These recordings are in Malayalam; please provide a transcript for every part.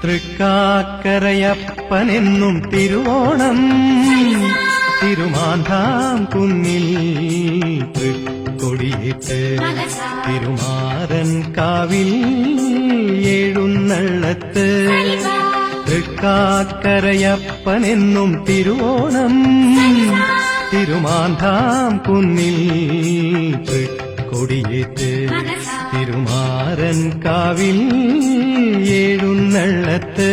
തൃക്കാക്കരയപ്പനെന്നും തിരുവോണം തിരുമാന്ധാം കുന്നിൽ തൃക്കൊടിയേറ്റ് തിരുമാരൻ കാവിൽ എഴുന്നള്ളത്ത് തൃക്കാക്കരയപ്പനെന്നും തിരുവോണം തിരുമാന്ധാം കുന്നിൽ തൃക്കൊടിയേറ്റ് തിരുമാരൻ കാവിൽ എഴുന്നള്ളത്ത്.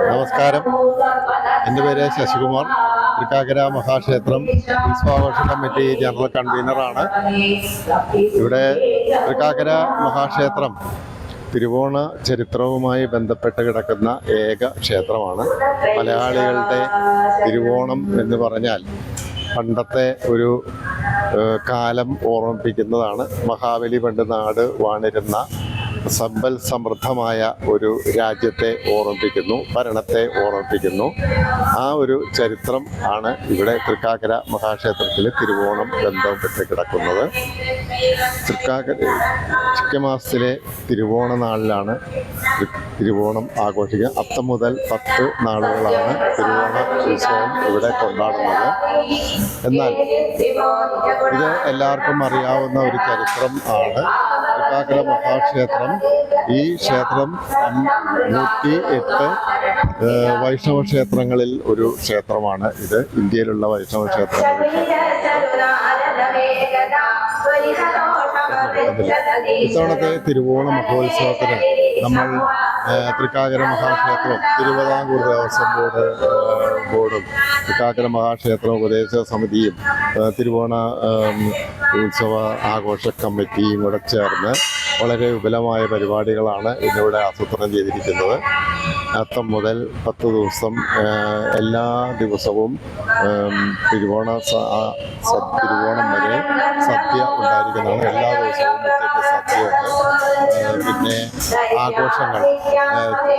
നമസ്കാരം, എൻ്റെ പേര് ശശികുമാർ. തൃക്കാക്കര മഹാക്ഷേത്രം ഉത്സവാഘോഷ കമ്മിറ്റി ജനറൽ കൺവീനറാണ്. ഇവിടെ തൃക്കാക്കര മഹാക്ഷേത്രം തിരുവോണ ചരിത്രവുമായി ബന്ധപ്പെട്ട് കിടക്കുന്ന ഏക ക്ഷേത്രമാണ്. മലയാളികളുടെ തിരുവോണം എന്ന് പറഞ്ഞാൽ പണ്ടത്തെ ഒരു കാലം ഓർമ്മിപ്പിക്കുന്നതാണ്. മഹാബലി പണ്ട് നാട് വാണിരുന്ന സമ്പൽ സമൃദ്ധമായ ഒരു രാജ്യത്തെ ഓർമ്മിപ്പിക്കുന്നു, ഭരണത്തെ ഓർമ്മിപ്പിക്കുന്നു. ആ ഒരു ചരിത്രം ആണ് ഇവിടെ തൃക്കാക്കര മഹാക്ഷേത്രത്തിൽ തിരുവോണം ബന്ധപ്പെട്ട് കിടക്കുന്നത്. തൃക്കാക്കര ചിങ്ങമാസത്തിലെ തിരുവോണ നാളിലാണ് തിരുവോണം ആഘോഷിക്കുക. അത്തം മുതൽ 10 നാളുകളാണ് തിരുവോണ ഉത്സവം ഇവിടെ കൊണ്ടാടുന്നത്. എന്നാൽ ഇത് എല്ലാവർക്കും അറിയാവുന്ന ഒരു ചരിത്രം ആണ്. തൃക്കാക്കര മഹാക്ഷേത്രം, ഈ ക്ഷേത്രം 108 വൈഷ്ണവ ക്ഷേത്രങ്ങളിൽ ഒരു ക്ഷേത്രമാണ്. ഇത് ഇന്ത്യയിലുള്ള വൈഷ്ണവ ക്ഷേത്രങ്ങളിൽ ഇത്തവണത്തെ തിരുവോണ മഹോത്സവത്തിന് നമ്മൾ തൃക്കാക്കര മഹാക്ഷേത്രം, തിരുവിതാംകൂർ ദേവസ്വം ബോർഡും തൃക്കാക്കര മഹാക്ഷേത്ര ഉപദേശ സമിതിയും തിരുവോണ ഉത്സവ ആഘോഷ കമ്മിറ്റിയും കൂടെ ചേർന്ന് വളരെ വിപുലമായ പരിപാടികളാണ് ഇന്നിവിടെ ആസൂത്രണം ചെയ്തിരിക്കുന്നത്. അത്തം മുതൽ 10 ദിവസം എല്ലാ ദിവസവും തിരുവോണം വരെ സദ്യ ഉണ്ടായിരിക്കുന്നതാണ്. എല്ലാ ദിവസവും ഉച്ചയ്ക്ക് സദ്യയുണ്ട്. പിന്നെ ആഘോഷങ്ങൾ,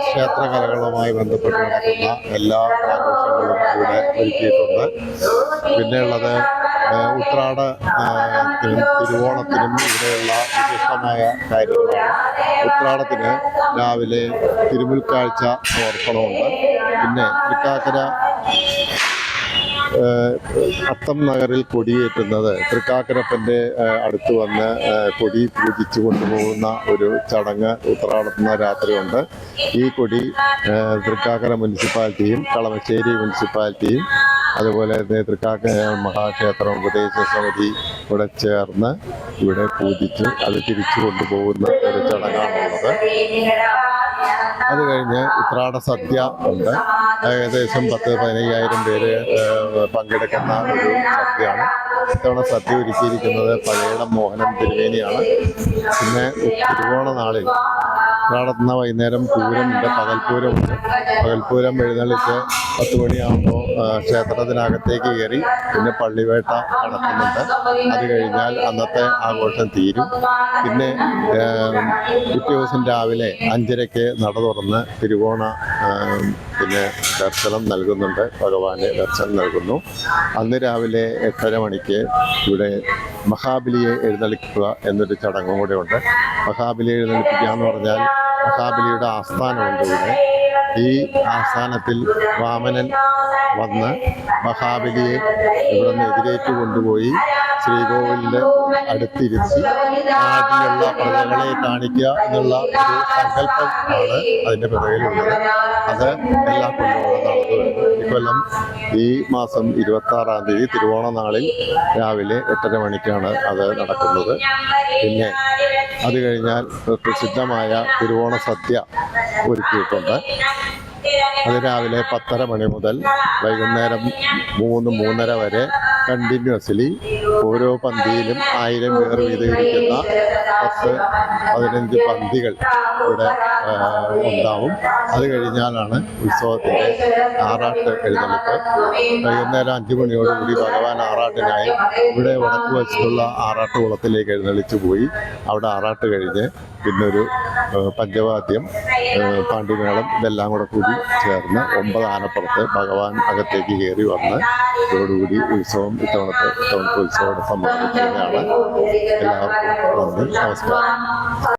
ക്ഷേത്രകലകളുമായി ബന്ധപ്പെട്ട് നടക്കുന്ന എല്ലാ ആഘോഷങ്ങളും ഇവിടെ ഒരുക്കിയിട്ടുണ്ട്. പിന്നെയുള്ളത് തിരുവോണത്തിനും ഇവിടെയുള്ള വിശിഷ്ടമായ കാര്യങ്ങളാണ്. ഉത്രാടത്തിന് രാവിലെ തിരുമുൽക്കാഴ്ച സമർപ്പണമുണ്ട്. പിന്നെ തൃക്കാക്കര അത്തം നഗറിൽ കൊടിയേറ്റുന്നത് തൃക്കാക്കരപ്പൻ്റെ അടുത്ത് വന്ന് കൊടി പൂജിച്ചു കൊണ്ടുപോകുന്ന ഒരു ചടങ്ങ് ഉത്രാടത്തുന്ന രാത്രിയുണ്ട്. ഈ കൊടി തൃക്കാക്കര മുനിസിപ്പാലിറ്റിയും കളമശ്ശേരി മുനിസിപ്പാലിറ്റിയും അതുപോലെ തൃക്കാക്കര മഹാക്ഷേത്രം ഉപദേശ സമിതി കൂടെ ചേർന്ന് ഇവിടെ പൂജിച്ച് അത് തിരിച്ചു കൊണ്ടുപോകുന്ന ഒരു ചടങ്ങാണുള്ളത്. അത് കഴിഞ്ഞ് ഉത്രാട സദ്യ ഉണ്ട്. ഏകദേശം 10-15,000 പേര് പങ്കെടുക്കുന്ന ഒരു സദ്യയാണ്. ഇത്തവണ സദ്യ ഒരുക്കിയിരിക്കുന്നത് പഴയടം മോഹനം തിരുവേനിയാണ്. പിന്നെ തിരുവോണ നാളിൽ ഉത്രാടത്തുന്ന വൈകുന്നേരം പൂരമുണ്ട്, പകൽപ്പൂരമുണ്ട്. പകൽപ്പൂരം എഴുന്നള്ളിച്ച് 10 മണിയാകുമ്പോൾ ക്ഷേത്രത്തിനകത്തേക്ക് കയറി പിന്നെ പള്ളിവേട്ട നടത്തുന്നുണ്ട്. അത് കഴിഞ്ഞാൽ അന്നത്തെ ആഘോഷം തീരും. പിന്നെ പിറ്റേ ദിവസം രാവിലെ 5:30 നട തുറന്ന് തിരുവോണ പിന്നെ ദർശനം നൽകുന്നുണ്ട്. ഭഗവാന്റെ ദർശനം നൽകുന്നു. അന്ന് രാവിലെ 8:30 മണിക്ക് ഇവിടെ മഹാബലിയെ എഴുന്നള്ളിക്കുക എന്നൊരു ചടങ്ങും കൂടെ ഉണ്ട്. മഹാബലിയെ എഴുന്നള്ളിപ്പിക്കുക എന്ന് പറഞ്ഞാൽ മഹാബലിയുടെ ആസ്ഥാനമുണ്ട് ഇവിടെ. ഈ ആസ്ഥാനത്തിൽ വാമനൻ വന്ന് മഹാബലിയെ ഇവിടെ നിന്ന് എതിരേറ്റ് കൊണ്ടുപോയി ശ്രീകോവിലിൻ്റെ അടുത്തിരുത്തി നാട്ടിലുള്ള പ്രജകളെ കാണിക്കുക എന്നുള്ള ഒരു സങ്കല്പം ആണ് അതിൻ്റെ പിറകിലുള്ളത്. അത് എല്ലാ കൊല്ലവും നടന്നു വരുന്നു. ഇക്കൊല്ലം ഈ മാസം 26-ാം തീയതി തിരുവോണ നാളിൽ രാവിലെ 8:30 മണിക്കാണ് അത് നടക്കുന്നത്. പിന്നെ അത് കഴിഞ്ഞാൽ പ്രസിദ്ധമായ തിരുവോണ സദ്യ ഒരുക്കിയിട്ടുണ്ട്. അത് രാവിലെ 10:30 മണി മുതൽ വൈകുന്നേരം 3-3:30 വരെ കണ്ടിന്യൂസ്ലി ഓരോ പന്തിയിലും 1000 പേർ വീതം ഇരിക്കുന്ന 10-15 പന്തികൾ ഇവിടെ ഉണ്ടാവും. അത് കഴിഞ്ഞാലാണ് ഉത്സവത്തിൻ്റെ ആറാട്ട് എഴുന്നള്ളിപ്പ്. വൈകുന്നേരം 5 മണിയോടുകൂടി ഭഗവാൻ ആറാട്ടിനായി ഇവിടെ വടക്ക് വശത്തുള്ള ആറാട്ട് കുളത്തിലേക്ക് എഴുന്നള്ളിച്ചു പോയി. അവിടെ ആറാട്ട് കഴിഞ്ഞ് പിന്നൊരു പഞ്ചവാദ്യം, പാണ്ടിമേളം ഇതെല്ലാം കൂടി ചേർന്ന് 9 ആനപ്പുറത്ത് ഭഗവാൻ അകത്തേക്ക് കയറി വന്ന് ഇതോടുകൂടി ഇത്തവണത്തെ ഉത്സവം സമാപിക്കുകയാണ്. എല്ലാവർക്കും നന്ദി, നമസ്കാരം.